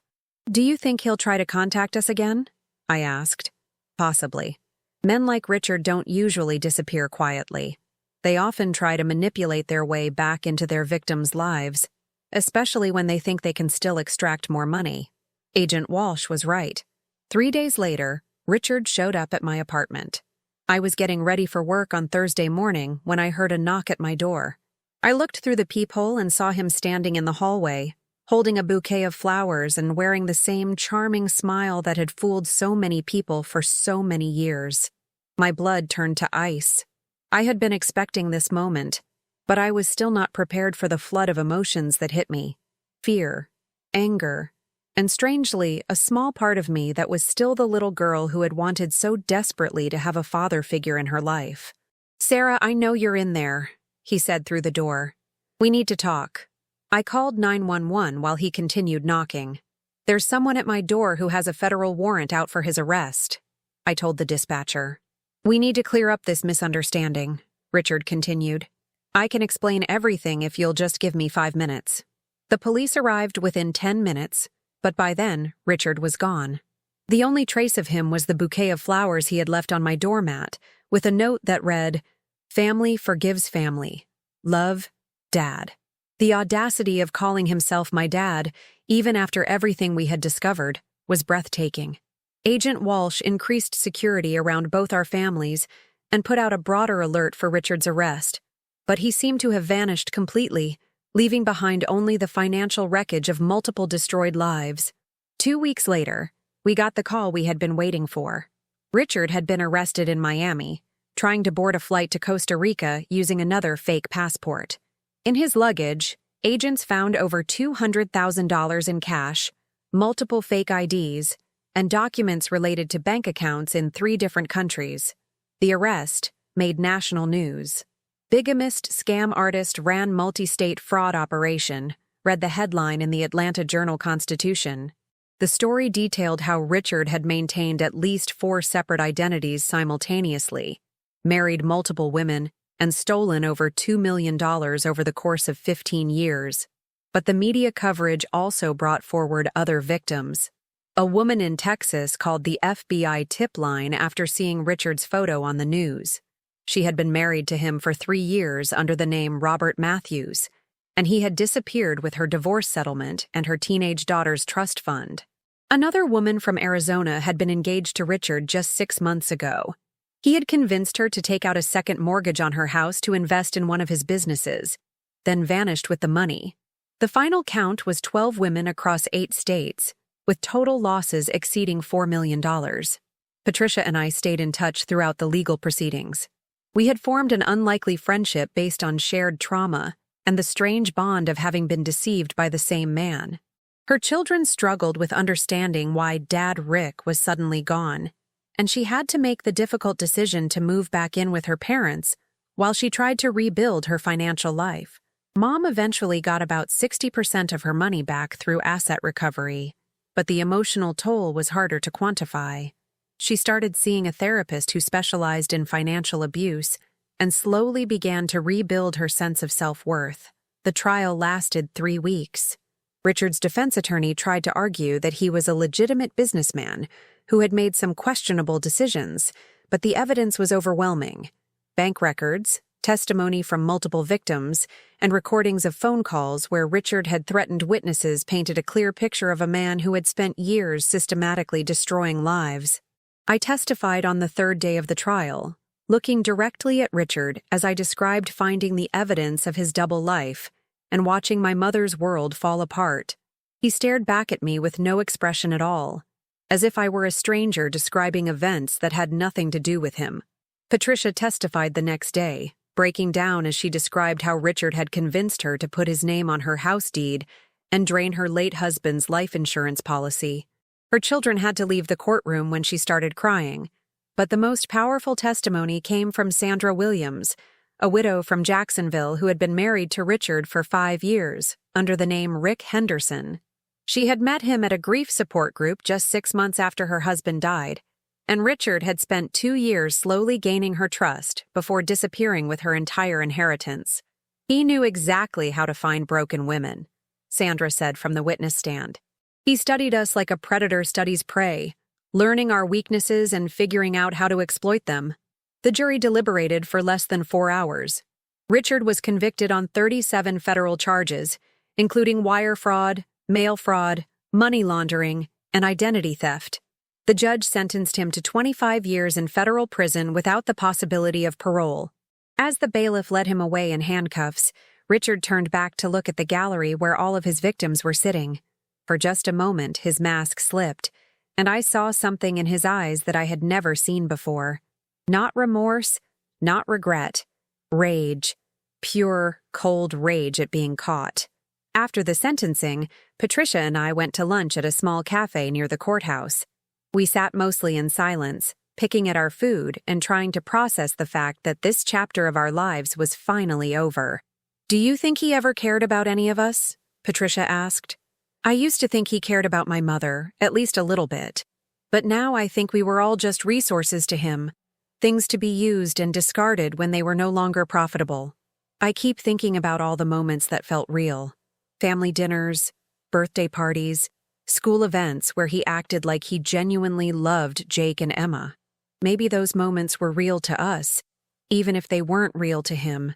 "Do you think he'll try to contact us again?" I asked. "Possibly. Men like Richard don't usually disappear quietly. They often try to manipulate their way back into their victims' lives, especially when they think they can still extract more money." Agent Walsh was right. 3 days later, Richard showed up at my apartment. I was getting ready for work on Thursday morning when I heard a knock at my door. I looked through the peephole and saw him standing in the hallway, holding a bouquet of flowers and wearing the same charming smile that had fooled so many people for so many years. My blood turned to ice. I had been expecting this moment, but I was still not prepared for the flood of emotions that hit me. Fear, anger, and strangely, a small part of me that was still the little girl who had wanted so desperately to have a father figure in her life. "Sarah, I know you're in there," he said through the door. "We need to talk." I called 911 while he continued knocking. "There's someone at my door who has a federal warrant out for his arrest," I told the dispatcher. "We need to clear up this misunderstanding," Richard continued. "I can explain everything if you'll just give me 5 minutes." The police arrived within 10 minutes, but by then, Richard was gone. The only trace of him was the bouquet of flowers he had left on my doormat, with a note that read, "Family forgives family. Love, Dad." The audacity of calling himself my dad, even after everything we had discovered, was breathtaking. Agent Walsh increased security around both our families and put out a broader alert for Richard's arrest, but he seemed to have vanished completely, leaving behind only the financial wreckage of multiple destroyed lives. 2 weeks later, we got the call we had been waiting for. Richard had been arrested in Miami, trying to board a flight to Costa Rica using another fake passport. In his luggage, agents found over $200,000 in cash, multiple fake IDs, and documents related to bank accounts in 3 different countries. The arrest made national news. "Bigamist scam artist ran multi-state fraud operation," read the headline in the Atlanta Journal-Constitution. The story detailed how Richard had maintained at least 4 separate identities simultaneously, married multiple women, and stolen over $2 million over the course of 15 years. But the media coverage also brought forward other victims. A woman in Texas called the FBI tip line after seeing Richard's photo on the news. She had been married to him for 3 years under the name Robert Matthews, and he had disappeared with her divorce settlement and her teenage daughter's trust fund. Another woman from Arizona had been engaged to Richard just 6 months ago. He had convinced her to take out a second mortgage on her house to invest in one of his businesses, then vanished with the money. The final count was 12 women across 8 states, with total losses exceeding $4 million. Patricia and I stayed in touch throughout the legal proceedings. We had formed an unlikely friendship based on shared trauma and the strange bond of having been deceived by the same man. Her children struggled with understanding why Dad Rick was suddenly gone, and she had to make the difficult decision to move back in with her parents while she tried to rebuild her financial life. Mom eventually got about 60% of her money back through asset recovery, but the emotional toll was harder to quantify. She started seeing a therapist who specialized in financial abuse and slowly began to rebuild her sense of self-worth. The trial lasted 3 weeks. Richard's defense attorney tried to argue that he was a legitimate businessman who had made some questionable decisions, but the evidence was overwhelming. Bank records, testimony from multiple victims, and recordings of phone calls where Richard had threatened witnesses painted a clear picture of a man who had spent years systematically destroying lives. I testified on the 3rd day of the trial, looking directly at Richard as I described finding the evidence of his double life and watching my mother's world fall apart. He stared back at me with no expression at all, as if I were a stranger describing events that had nothing to do with him. Patricia testified the next day, breaking down as she described how Richard had convinced her to put his name on her house deed and drain her late husband's life insurance policy. Her children had to leave the courtroom when she started crying, but the most powerful testimony came from Sandra Williams, a widow from Jacksonville who had been married to Richard for 5 years, under the name Rick Henderson. She had met him at a grief support group just 6 months after her husband died, and Richard had spent 2 years slowly gaining her trust before disappearing with her entire inheritance. "He knew exactly how to find broken women," Sandra said from the witness stand. "He studied us like a predator studies prey, learning our weaknesses and figuring out how to exploit them." The jury deliberated for less than 4 hours. Richard was convicted on 37 federal charges, including wire fraud, mail fraud, money laundering, and identity theft. The judge sentenced him to 25 years in federal prison without the possibility of parole. As the bailiff led him away in handcuffs, Richard turned back to look at the gallery where all of his victims were sitting. For just a moment, his mask slipped, and I saw something in his eyes that I had never seen before. Not remorse, not regret. Rage. Pure, cold rage at being caught. After the sentencing, Patricia and I went to lunch at a small cafe near the courthouse. We sat mostly in silence, picking at our food and trying to process the fact that this chapter of our lives was finally over. "Do you think he ever cared about any of us?" Patricia asked. "I used to think he cared about my mother, at least a little bit. But now I think we were all just resources to him, things to be used and discarded when they were no longer profitable. I keep thinking about all the moments that felt real. Family dinners, birthday parties, school events where he acted like he genuinely loved Jake and Emma. Maybe those moments were real to us, even if they weren't real to him.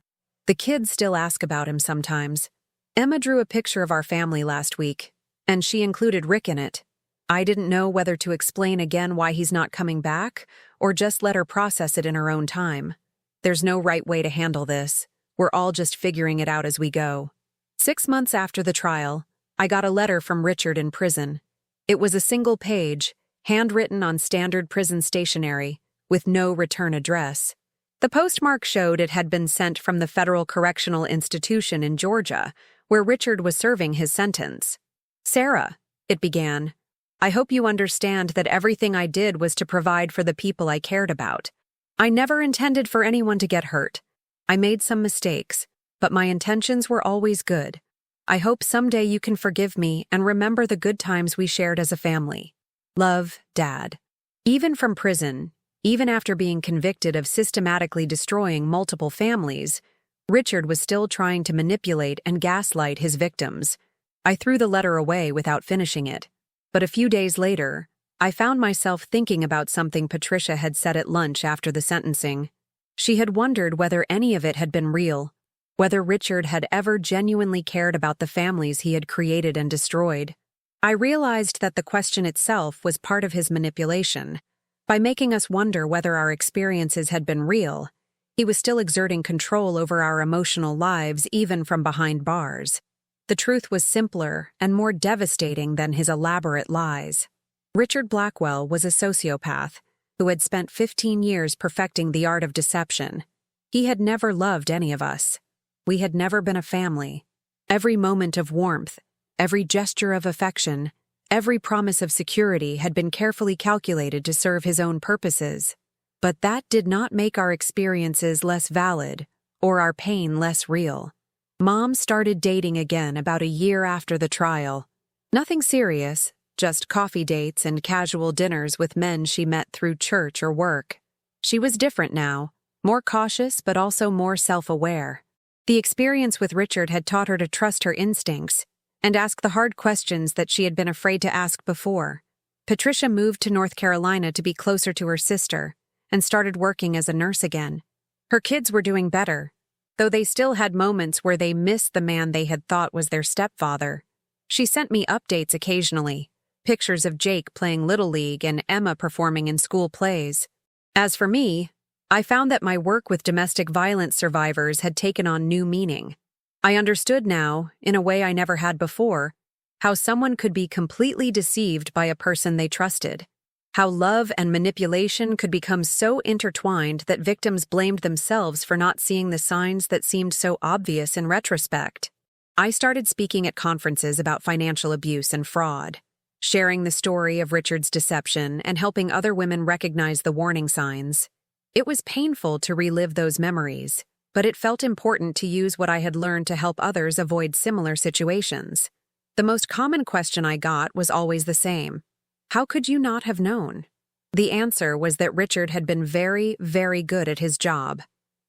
The kids still ask about him sometimes. Emma drew a picture of our family last week, and she included Rick in it. I didn't know whether to explain again why he's not coming back, or just let her process it in her own time. There's no right way to handle this. We're all just figuring it out as we go. 6 months after the trial, I got a letter from Richard in prison. It was a single page, handwritten on standard prison stationery, with no return address. The postmark showed it had been sent from the Federal Correctional Institution in Georgia, where Richard was serving his sentence. "Sarah," it began, "I hope you understand that everything I did was to provide for the people I cared about. I never intended for anyone to get hurt. I made some mistakes, but my intentions were always good. I hope someday you can forgive me and remember the good times we shared as a family. Love, Dad." Even from prison, even after being convicted of systematically destroying multiple families, Richard was still trying to manipulate and gaslight his victims. I threw the letter away without finishing it. But a few days later, I found myself thinking about something Patricia had said at lunch after the sentencing. She had wondered whether any of it had been real, whether Richard had ever genuinely cared about the families he had created and destroyed. I realized that the question itself was part of his manipulation. By making us wonder whether our experiences had been real, he was still exerting control over our emotional lives even from behind bars. The truth was simpler and more devastating than his elaborate lies. Richard Blackwell was a sociopath who had spent 15 years perfecting the art of deception. He had never loved any of us. We had never been a family. Every moment of warmth, every gesture of affection, every promise of security had been carefully calculated to serve his own purposes. But that did not make our experiences less valid or our pain less real. Mom started dating again about a year after the trial. Nothing serious, just coffee dates and casual dinners with men she met through church or work. She was different now, more cautious but also more self-aware. The experience with Richard had taught her to trust her instincts and ask the hard questions that she had been afraid to ask before. Patricia moved to North Carolina to be closer to her sister and started working as a nurse again. Her kids were doing better, though they still had moments where they missed the man they had thought was their stepfather. She sent me updates occasionally, pictures of Jake playing Little League and Emma performing in school plays. As for me, I found that my work with domestic violence survivors had taken on new meaning. I understood now, in a way I never had before, how someone could be completely deceived by a person they trusted. How love and manipulation could become so intertwined that victims blamed themselves for not seeing the signs that seemed so obvious in retrospect. I started speaking at conferences about financial abuse and fraud, sharing the story of Richard's deception and helping other women recognize the warning signs. It was painful to relive those memories, but it felt important to use what I had learned to help others avoid similar situations. The most common question I got was always the same. How could you not have known? The answer was that Richard had been very, very good at his job.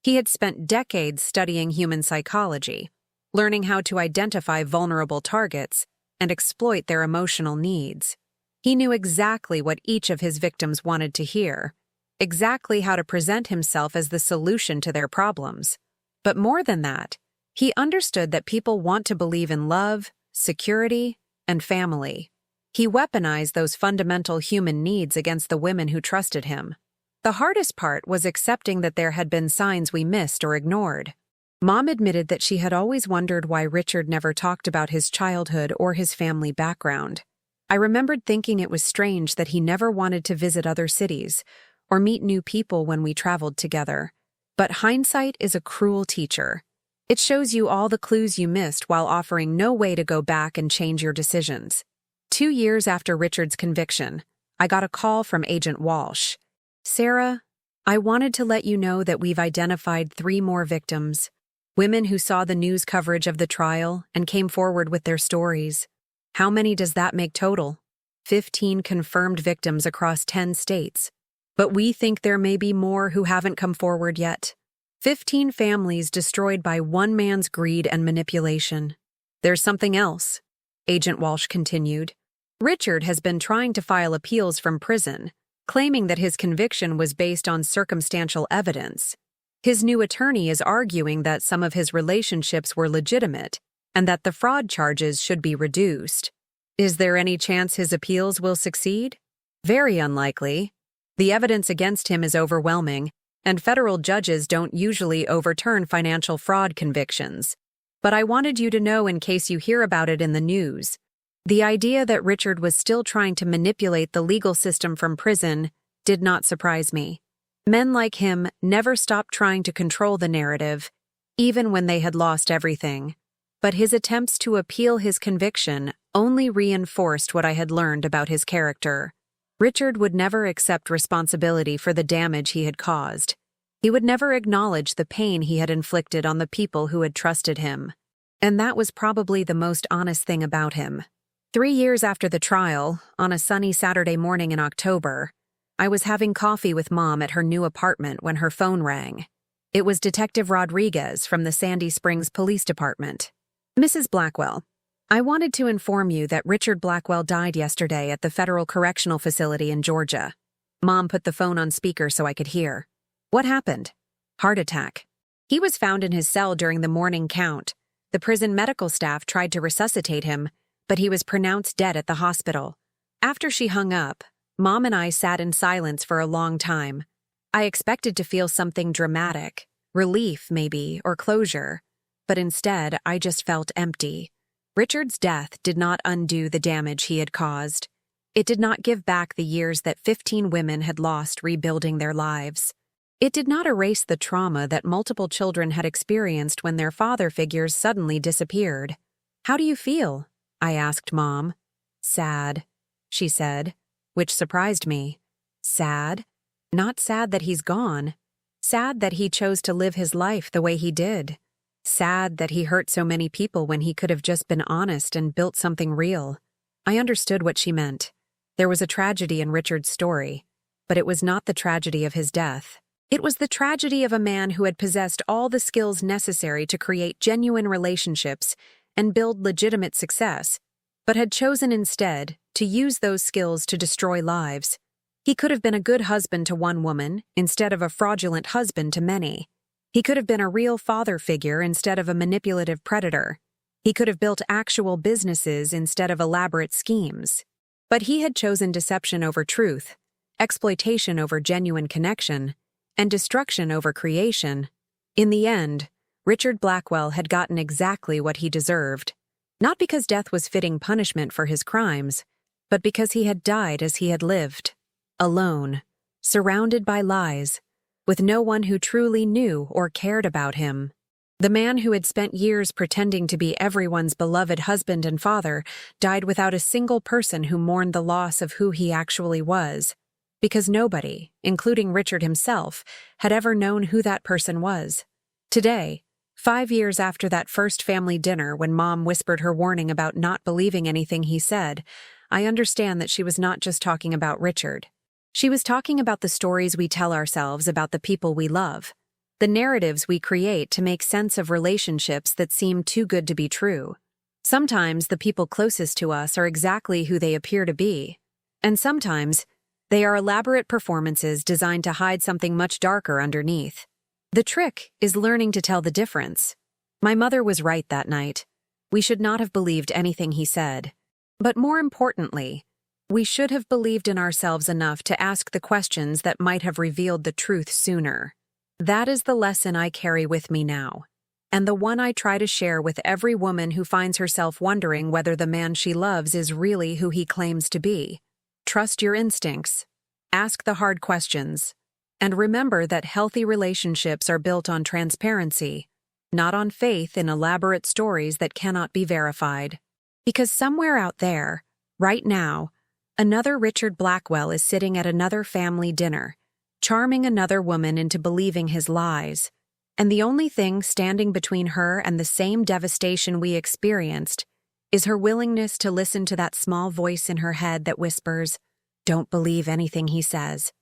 He had spent decades studying human psychology, learning how to identify vulnerable targets and exploit their emotional needs. He knew exactly what each of his victims wanted to hear, exactly how to present himself as the solution to their problems. But more than that, he understood that people want to believe in love, security, and family. He weaponized those fundamental human needs against the women who trusted him. The hardest part was accepting that there had been signs we missed or ignored. Mom admitted that she had always wondered why Richard never talked about his childhood or his family background. I remembered thinking it was strange that he never wanted to visit other cities or meet new people when we traveled together. But hindsight is a cruel teacher. It shows you all the clues you missed while offering no way to go back and change your decisions. 2 years after Richard's conviction, I got a call from Agent Walsh. "Sarah, I wanted to let you know that we've identified 3 more victims, women who saw the news coverage of the trial and came forward with their stories. How many does that make total? 15 confirmed victims across 10 states. But we think there may be more who haven't come forward yet. 15 families destroyed by one man's greed and manipulation. There's something else," Agent Walsh continued. "Richard has been trying to file appeals from prison, claiming that his conviction was based on circumstantial evidence. His new attorney is arguing that some of his relationships were legitimate and that the fraud charges should be reduced. Is there any chance his appeals will succeed? Very unlikely. The evidence against him is overwhelming, and federal judges don't usually overturn financial fraud convictions. But I wanted you to know in case you hear about it in the news. The idea that Richard was still trying to manipulate the legal system from prison did not surprise me. Men like him never stopped trying to control the narrative, even when they had lost everything. But his attempts to appeal his conviction only reinforced what I had learned about his character. Richard would never accept responsibility for the damage he had caused. He would never acknowledge the pain he had inflicted on the people who had trusted him. And that was probably the most honest thing about him. 3 years after the trial, on a sunny Saturday morning in October, I was having coffee with Mom at her new apartment when her phone rang. It was Detective Rodriguez from the Sandy Springs Police Department. "Mrs. Blackwell, I wanted to inform you that Richard Blackwell died yesterday at the Federal Correctional Facility in Georgia." Mom put the phone on speaker so I could hear. "What happened?" "Heart attack. He was found in his cell during the morning count. The prison medical staff tried to resuscitate him, but he was pronounced dead at the hospital." After she hung up, Mom and I sat in silence for a long time. I expected to feel something dramatic, relief maybe, or closure, but instead I just felt empty. Richard's death did not undo the damage he had caused. It did not give back the years that 15 women had lost rebuilding their lives. It did not erase the trauma that multiple children had experienced when their father figures suddenly disappeared. "How do you feel?" I asked Mom. "Sad," she said, which surprised me. Sad? Not sad that he's gone. Sad that he chose to live his life the way he did. Sad that he hurt so many people when he could have just been honest and built something real. I understood what she meant. There was a tragedy in Richard's story, but it was not the tragedy of his death. It was the tragedy of a man who had possessed all the skills necessary to create genuine relationships and build legitimate success, but had chosen instead to use those skills to destroy lives. He could have been a good husband to one woman instead of a fraudulent husband to many. He could have been a real father figure instead of a manipulative predator. He could have built actual businesses instead of elaborate schemes. But he had chosen deception over truth, exploitation over genuine connection, and destruction over creation. In the end, Richard Blackwell had gotten exactly what he deserved. Not because death was fitting punishment for his crimes, but because he had died as he had lived. Alone, surrounded by lies, with no one who truly knew or cared about him. The man who had spent years pretending to be everyone's beloved husband and father died without a single person who mourned the loss of who he actually was, because nobody, including Richard himself, had ever known who that person was. Today, 5 years after that first family dinner when Mom whispered her warning about not believing anything he said, I understand that she was not just talking about Richard. She was talking about the stories we tell ourselves about the people we love, the narratives we create to make sense of relationships that seem too good to be true. Sometimes the people closest to us are exactly who they appear to be, and sometimes they are elaborate performances designed to hide something much darker underneath. The trick is learning to tell the difference. My mother was right that night. We should not have believed anything he said. But more importantly, we should have believed in ourselves enough to ask the questions that might have revealed the truth sooner. That is the lesson I carry with me now, and the one I try to share with every woman who finds herself wondering whether the man she loves is really who he claims to be. Trust your instincts. Ask the hard questions. And remember that healthy relationships are built on transparency, not on faith in elaborate stories that cannot be verified. Because somewhere out there, right now, another Richard Blackwell is sitting at another family dinner, charming another woman into believing his lies. And the only thing standing between her and the same devastation we experienced is her willingness to listen to that small voice in her head that whispers, "Don't believe anything he says."